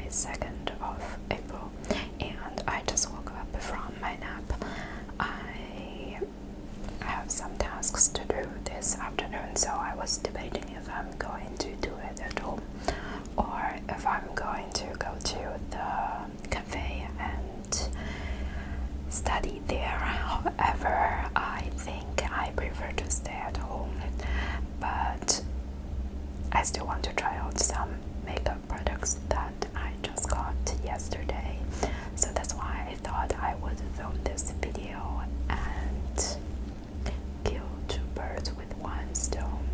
2nd of April, and I just woke up from my nap. I have some tasks to do this afternoon, so I was debating if I'm going to do it at home or if I'm going to go to the cafe and study there. However, I think I prefer to stay at home, but I still want to try out some makeup products that I just got yesterday, so that's why I thought I would film this video and kill two birds with one stone.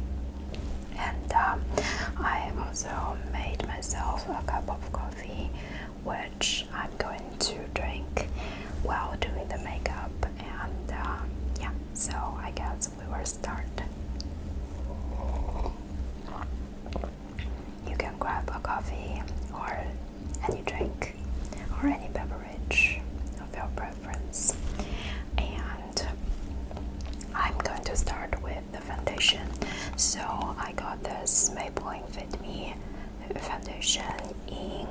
And I also made myself a cup of coffee, which I'm going to drink while doing the makeup. And yeah, so I guess we will start. You can grab a coffee or any drink or any beverage of your preference. And I'm going to start with the foundation. So I got this Maybelline Fit Me foundation in,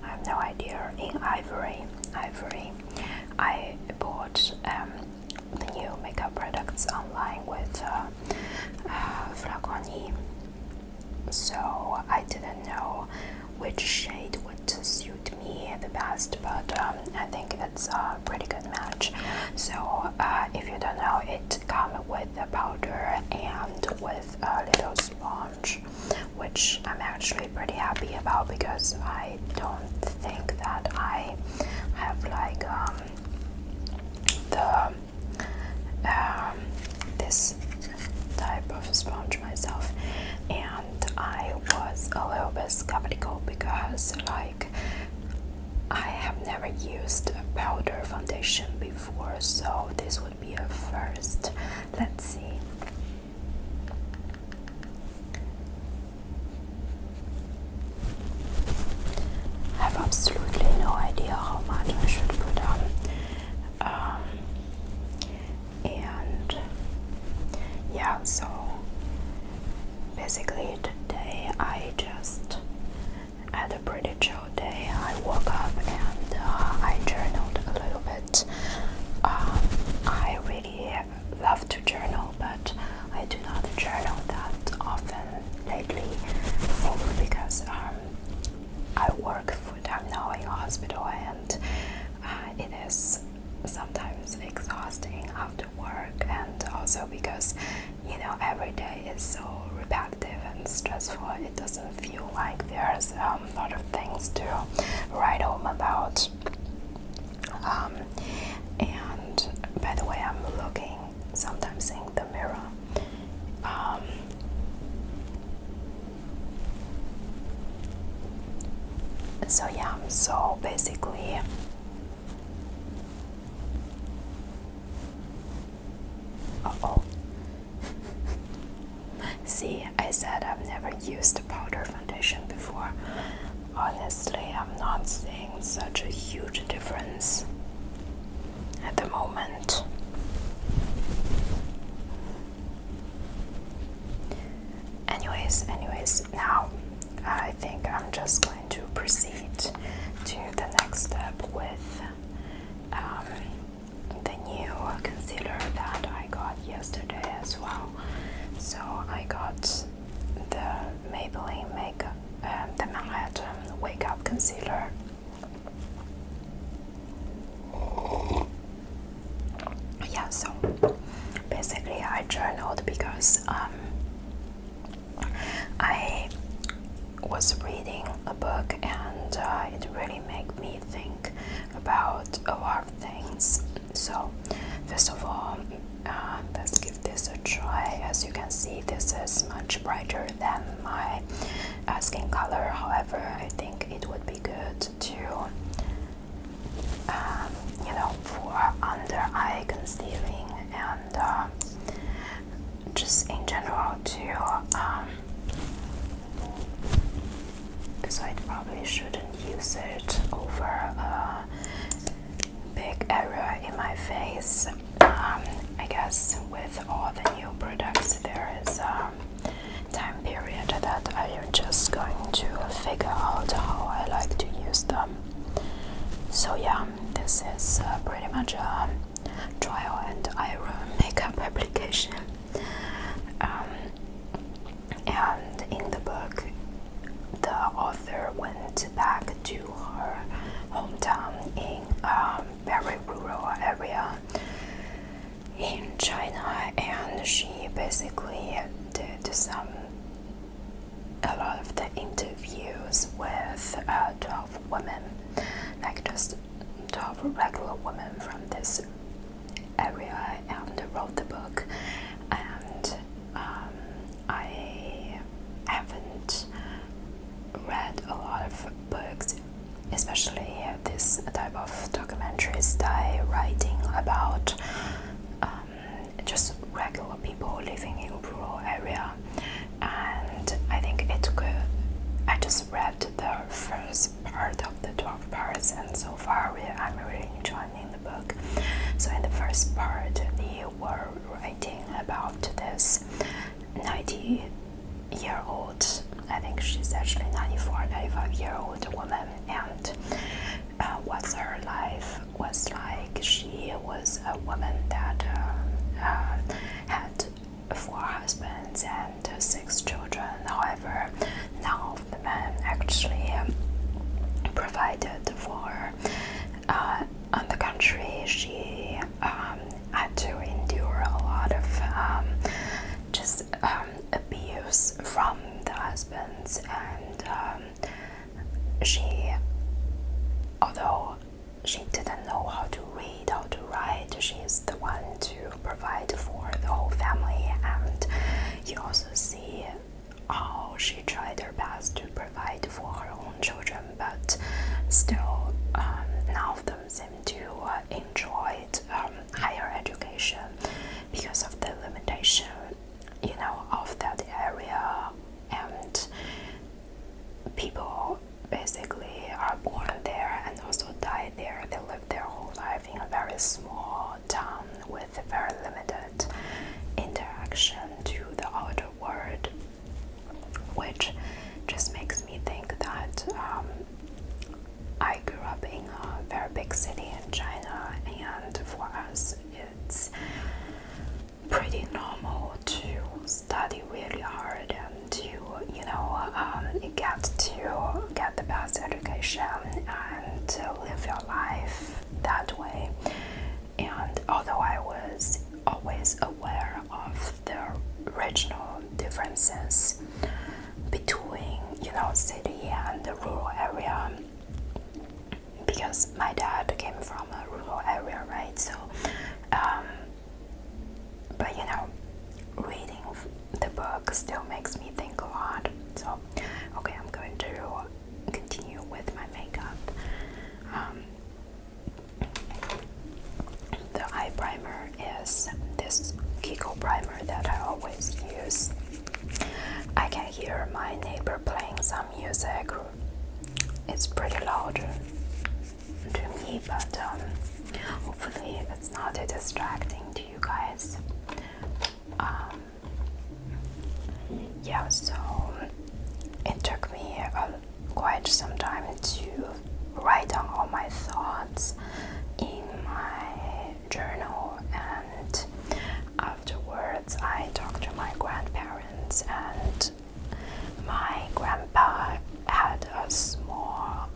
I have no idea, in ivory. I bought the new makeup products online with Flaconi, so I didn't know which shade would suit me the best, but I think it's a pretty good match. So if you don't know, it comes with a powder and with a little sponge, which I'm actually pretty happy about because I don't think that I have like this type of sponge myself, and I was a little bit skeptical because like I have never used a powder foundation before, so this would be a first. Let's see. I have absolutely no idea how much I should put on. And yeah, so basically today I just had a pretty chill day. I woke up and I journaled a little bit. I really love to journal, but I do not journal that often lately, simply because I work full-time now in a hospital, and it is sometimes exhausting after work, and also because, you know, every day is so repetitive and stressful. It doesn't feel like there's a lot of things to write home about. And by the way, I'm looking sometimes in the mirror. So yeah, so basically see, I said I've never used a powder foundation before. Honestly, I'm not seeing such a huge difference at the moment. Anyways, now I think I'm just going to proceed to the next step with the new concealer that I got yesterday as well. So I got the Maybelline the Manhattan Wake Up Concealer. Yeah, so basically I journaled because I was reading a book, and it really made me think about a lot of things. So first of all, let's give this a try. As you can see, this is much brighter than my skin color. However, I think it would be good to you know, for under eye concealing, and just in general to so I probably shouldn't use it over a big area in my face. I guess with all the new products there is a time period that I am just going to figure out this is pretty much a trial and error makeup application. And in the book, the author went back to her hometown in a very rural area in China, and she basically did a lot of the interviews with 12 women, like just 12 regular women from this area, and wrote the book. And I haven't read a lot of books, especially this type of documentary style writing about just regular people living in rural area. And I think it's good. I just read the first part of the 12 parts, and so far I'm really enjoying the book. So in the first part, they were writing about this 90-year-old, I think she's actually 95-year-old woman, and what her life was like. She was a woman that had 4 husbands and 6 children. However, none of the men actually provided for her. On the contrary, she had to endure a lot of abuse from the husbands, and although she didn't know how to read, how to write, she's the one to provide for the whole family. And you also see how she tried her best to provide for her own children, but still none of them seem to enjoy higher education because of the limitation, of that area. And people basically are born there and also die there. They live their whole life in a very small town with very limited interaction to the outer world, which just makes me think that I grew up in a very big city in China, and for us it's pretty normal to study really hard and to get the best education and to live your life that way. And although I was always aware of the regional differences between city and the rural area, because my dad came from a rural area, right? So but reading the book still makes me think a lot. So okay, I'm going to continue with my makeup. The eye primer is this Kiko primer that I always use. I can hear my neighbor playing some music. It's pretty loud to me, but hopefully it's not distracting to you guys. Yeah, so it took me quite some time to write down all my thoughts in my journal, and afterwards I talked to my grandparents, and my grandpa had a small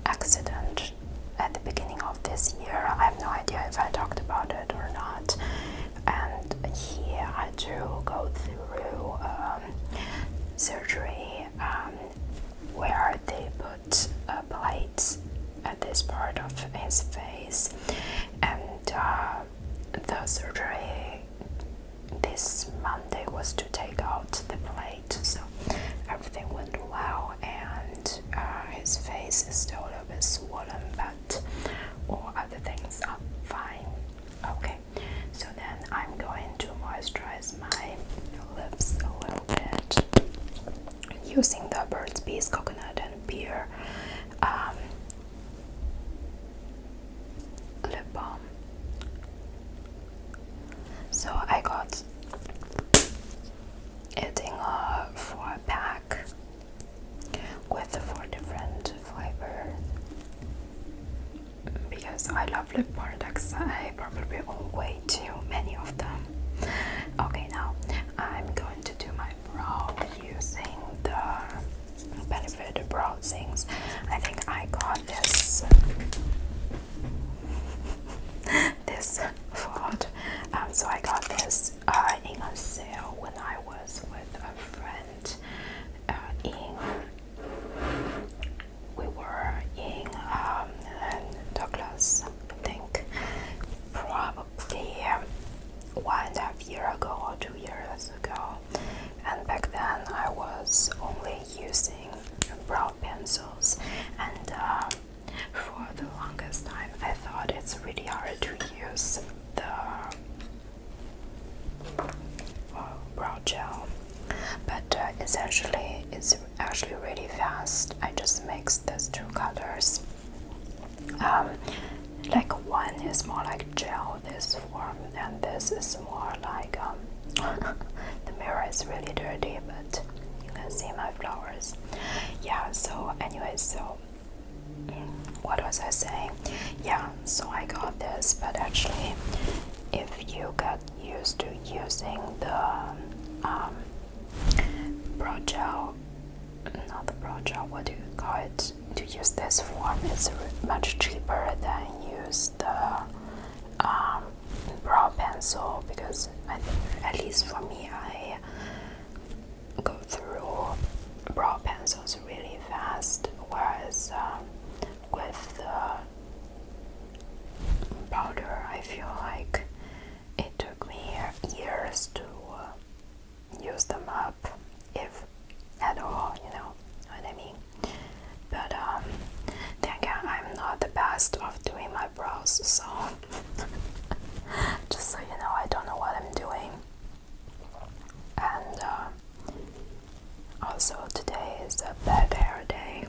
accident at the beginning of this year. I have no idea if I talked about it or not, and he had to go through surgery where products. I probably own way too many of them. Okay, now I'm going to do my brow using the Benefit Brow Things. I think I got this font. So I got this in a sale when I was with a friend we were in Douglas, I think, probably 1.5 years ago or 2 years ago. And back then I was only using brow pencils, and for the longest time I thought it's really hard to use the brow gel, but essentially it's actually really fast. I just mix these two colors. Like one is more like gel, this form, and this is more like the mirror is really dirty, but you can see my flowers. Yeah, so anyway, so what was I saying? Yeah, so I got this, but actually if you get used to using the brow gel, not the brow gel, what do you call it, to use this form, it's much cheaper than use the brow pencil, because I think, at least for me, I go through brow pencils really fast, whereas with the powder I feel like it took me years to use them up, if at all, you know what I mean. But then again, I'm not the best of doing my brows, so just so you know, I don't know what I'm doing. And also today is a bad hair day.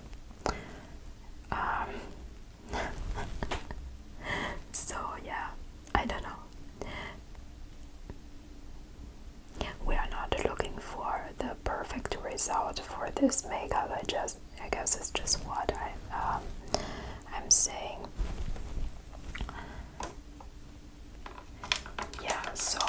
So yeah, I don't know. We are not looking for the perfect result for this makeup. I guess it's just what I'm saying. Yeah, so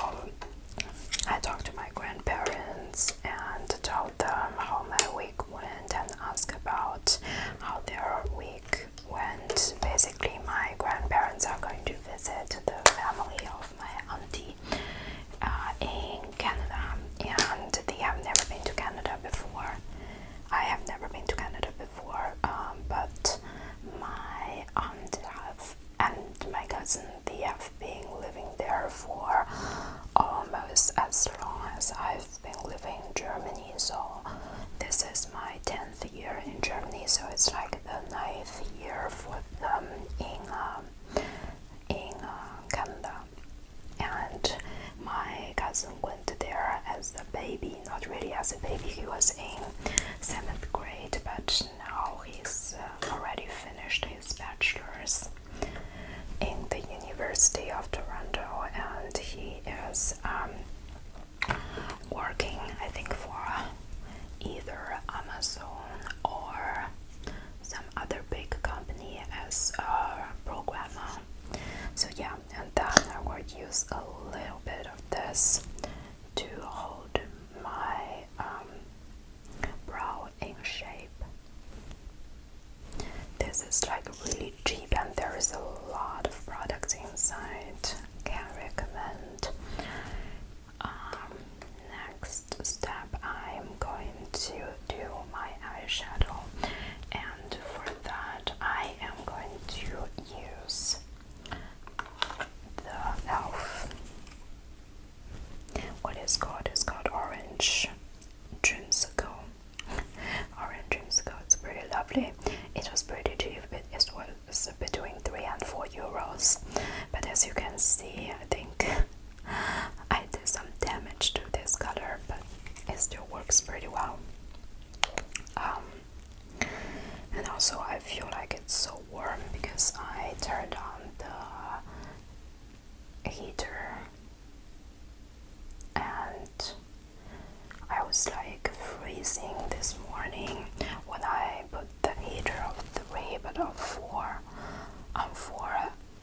I talked to my grandparents and told them how my week went and asked about how their week went. Basically, my grandparents are going to visit the family of my auntie in Canada, and they have never been to Canada before. I have never been to Canada before, but my aunt and my cousin, they have been living there for almost as long as I've been living in Germany. So this is my 10th year in Germany, so it's like the 9th year for them in Canada. And my cousin went there as a baby, not really as a baby, he was in 7th grade, but now he's already finished his bachelor's in the University of Toronto, and he is working, I think, for either Amazon or some other big company as a programmer. So yeah, and then I will use a little bit of this to hold my brow in shape. This is like really cheap, and there is a lot of products inside. Can recommend. Next step, I'm going to do my eyeshadow, and for that I am going to use the e.l.f. What is called? It's called Orange Dreamsicle. Orange Dreamsicle. It's pretty lovely. It was pretty cheap. It was between 3 and 4 euros. But as you can see, I think I did some damage to this color, but it still works pretty well. And also I feel like it's so warm because I turned on the heater, and I was like freezing this morning when I put the heater of 3 but on 4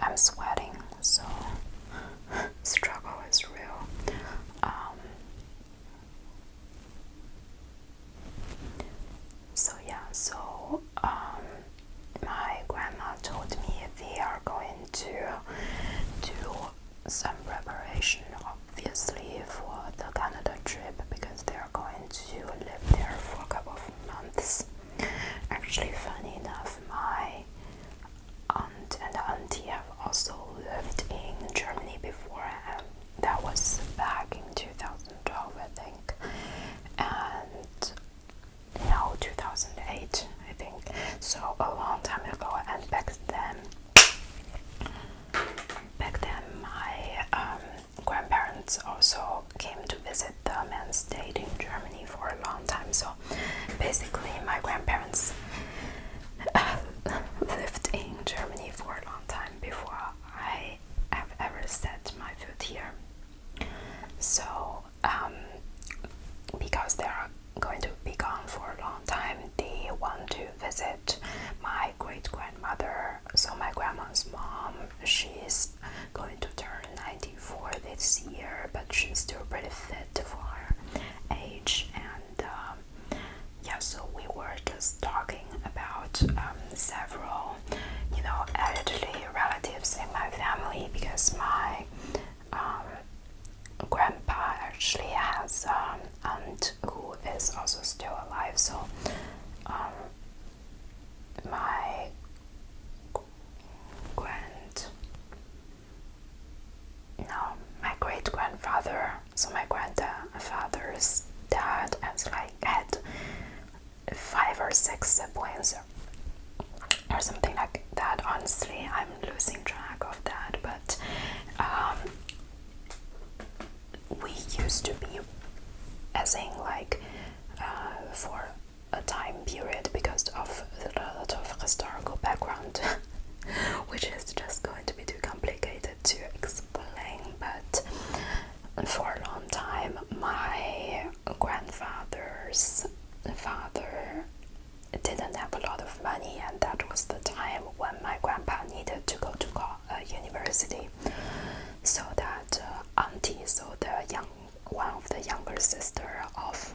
I'm sweating, so struggle is real. My grandma told me they are going to do some preparation, obviously, for the Canada trip because they are going to live there for a couple of months. Actually, funny enough, my aunt and auntie have also lived in Germany before, and that was back in 2012, I think, and no, 2008, I think, so a long time ago. And back then my grandparents also came to visit them and stayed in Germany for a long time. So basically my grandparents lived in Germany for a long time before I have ever set my foot here. So because they are going to be gone for a long time, they want to visit my great-grandmother. So my grandma's mom, she's going to turn 94 this year, but she's still pretty fit for her age. And yeah, so we were just talking about several, elderly relatives in my family, because my grandpa actually has an aunt who is also still alive. So my great-grandfather, so my grandfather's dad, has had 5 or 6 siblings or something like that. Honestly, I'm losing track of that, but we used to be, as in for a time period, because of a lot of historical background which is just going to be too complicated to explain. But for a long time, my grandfather's father didn't have a lot of money, and that was the time when my grandpa needed to go to university. So that auntie, so one of the younger sister of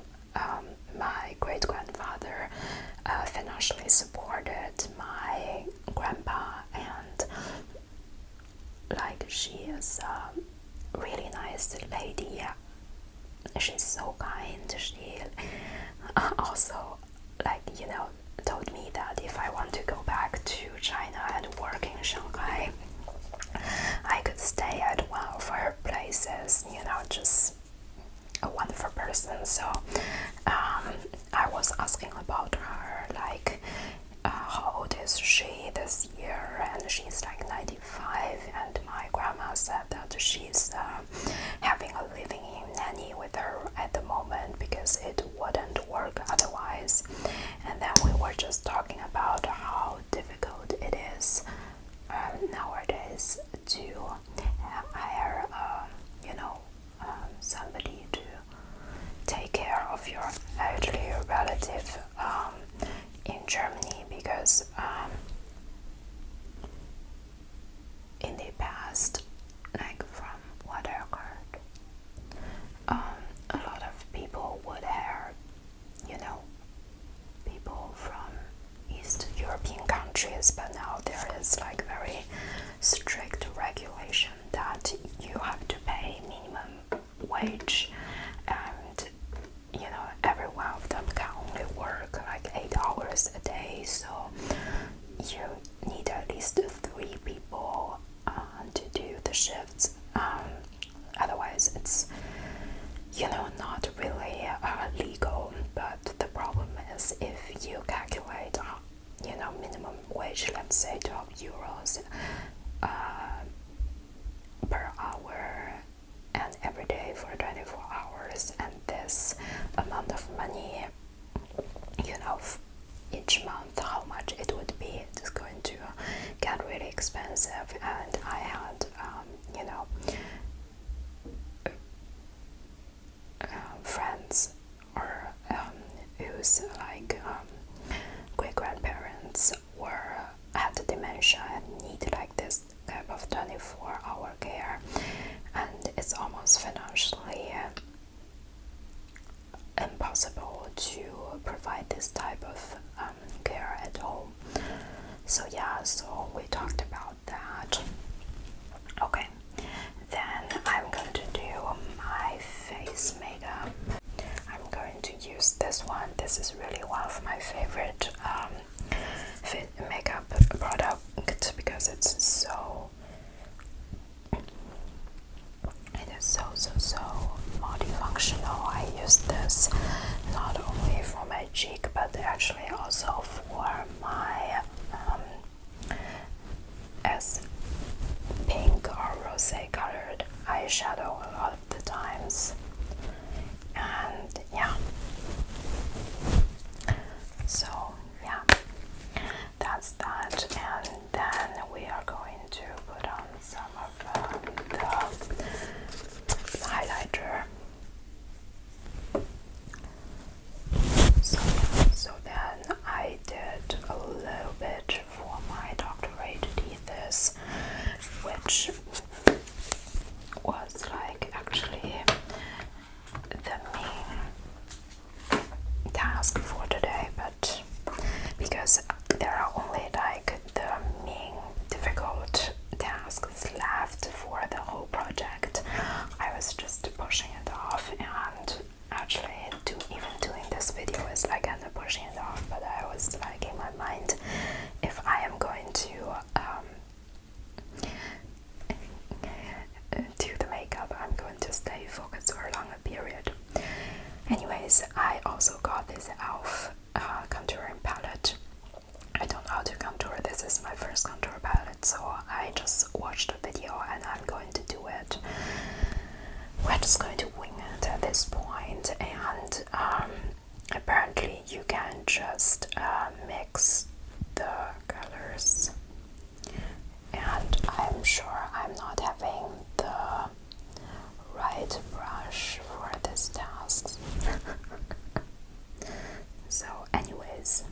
my great-grandfather, financially supported my grandpa, and she is a really nice lady. She's so kind. She also told me that if I want to go back to China and work in Shanghai, I could stay at one of her places. Just a wonderful person. So I was asking about her, how old is she this year, and she's 95, and my grandma said that she's having a living-in nanny with her at the moment because it wouldn't work otherwise. And then we were just talking about how difficult it is nowadays to hire somebody to take care of your elderly relative in Germany, because in the past, from what I heard, a lot of people would hire people from East European countries, but now there is very strict regulation that you have to pay minimum wage, and every one of them can only work 8 hours a day, so you need at least 3 people to do the shifts. Otherwise it's not really legal. But the problem is, if you calculate minimum wage, let's say 12 euros per hour, and every day for 24 hours, and this amount of money, each month, how much it would be, it's going to get really expensive. And I had friends or whose great grandparents had dementia and need this type of so multifunctional. I use this not only for my cheek but actually also for my as pink or rosé colored eyeshadow a lot of the times. And yeah, so yeah, that's that. And then we are going to put on some of the highlighter. So then I did a little bit for my doctorate thesis, which was like actually the main task for today, but because there are only like the main difficult tasks left for the whole project, I was just pushing it off. And actually even doing this video is like kind of pushing it off, but I was like in my mind, if I am going to do the makeup, I'm going to stay focused for a longer period. Anyways, I also got this e.l.f. Contouring palette. I don't know how to contour. This is my first contour palette, so I just watched the video and I'm going to do it. We're just going to wing it at this point, and apparently you can just mix the colors, and I'm sure I'm not having the right brush for this task. So anyways,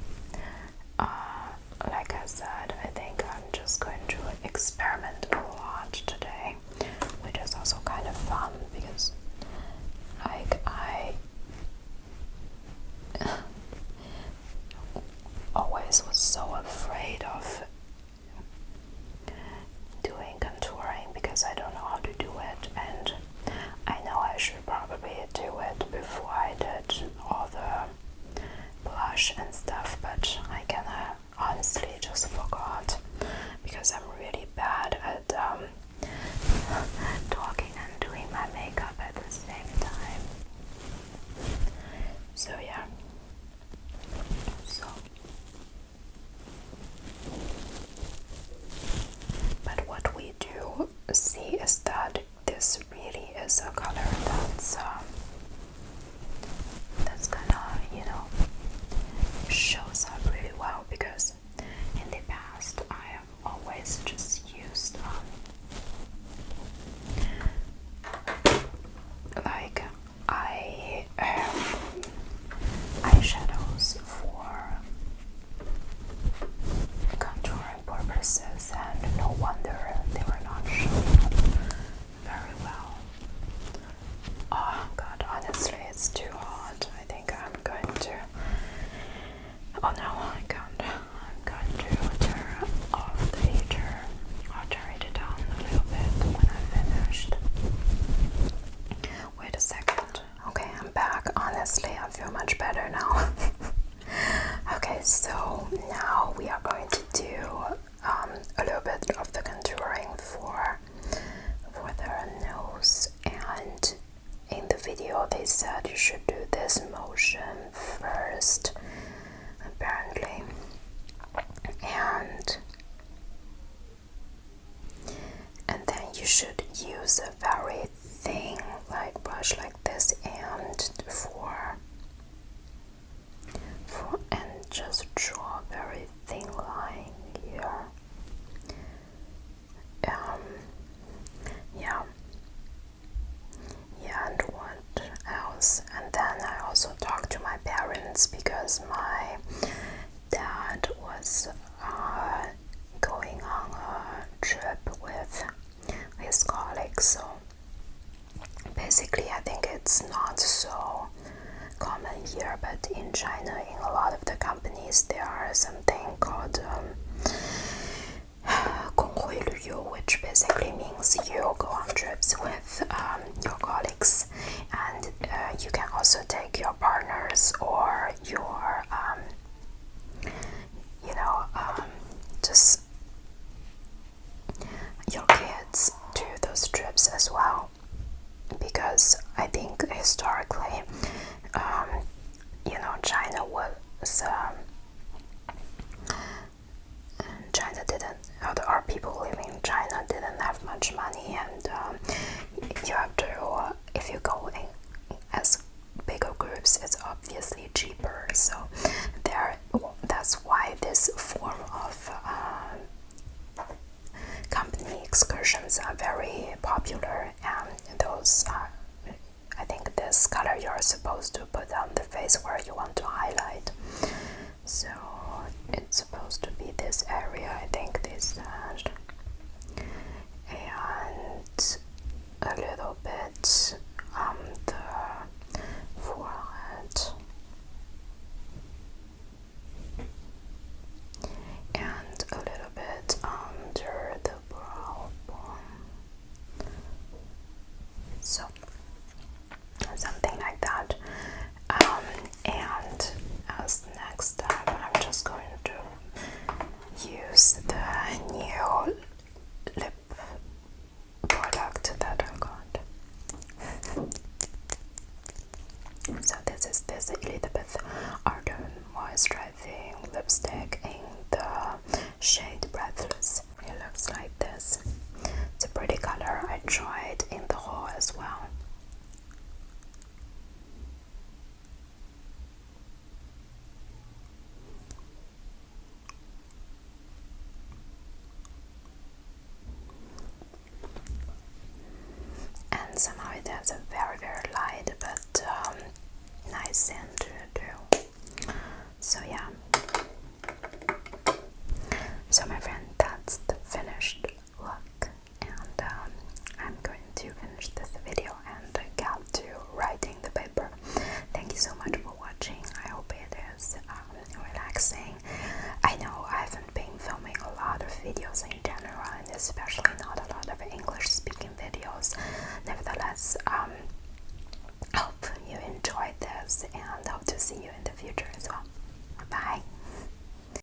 like I said, I think I'm just going to experiment a lot today, which is also kind of fun because like I always was so afraid of doing contouring because I don't know how to do it, and I know I should probably do it before I did all the blush and stuff, but I kinda honestly just forgot because I'm really bad at talking and doing my makeup at the same time. So yeah. But what we do see is that this really is a color that's gonna, you know, shows up really well, because in the past I have always just used like eyeshadows for contouring purposes, and no wonder they were not showing up very well. Oh god, honestly, it's too hot. I think I'm going to... Oh no, I can't. I'm going to turn off the heater. I'll turn it down a little bit when I'm finished. Wait a second. Okay, I'm back. Honestly, I feel much better now. Okay, so now we are going to do a little bit of the contouring for the nose, and in the video they said you should do this motion first, apparently, and then you should use a very thin like brush like this, and and just draw a very thin line here. Yeah, and what else? And then I also talked to my parents because my dad was going on a trip with his colleagues, so basically I think it's not so common here, but in China, in a lot of the companies, there are something called 工会旅游, which basically means you go on trips with your colleagues, and you can also take your partners or your just your kids to those trips as well, historically, China was China didn't, our people living in China didn't have much money, and you have to, if you go in as bigger groups, it's obviously cheaper. So that's why this form of company excursions are very popular, and those are, I think this color you're supposed to put on the face where you want to highlight. So it's supposed to be this area, I think this and a little bit on the forehead and a little bit under the brow bone. So something like that. And as next step, I'm just going to use the new lip product that I got. So this is this Elizabeth Arden moisturizing lipstick in the shade Breathless. It looks like this. It's a pretty color. I tried in the haul as well. And somehow it has a very, very light but nice scent to it too. So yeah. So my friend, that's the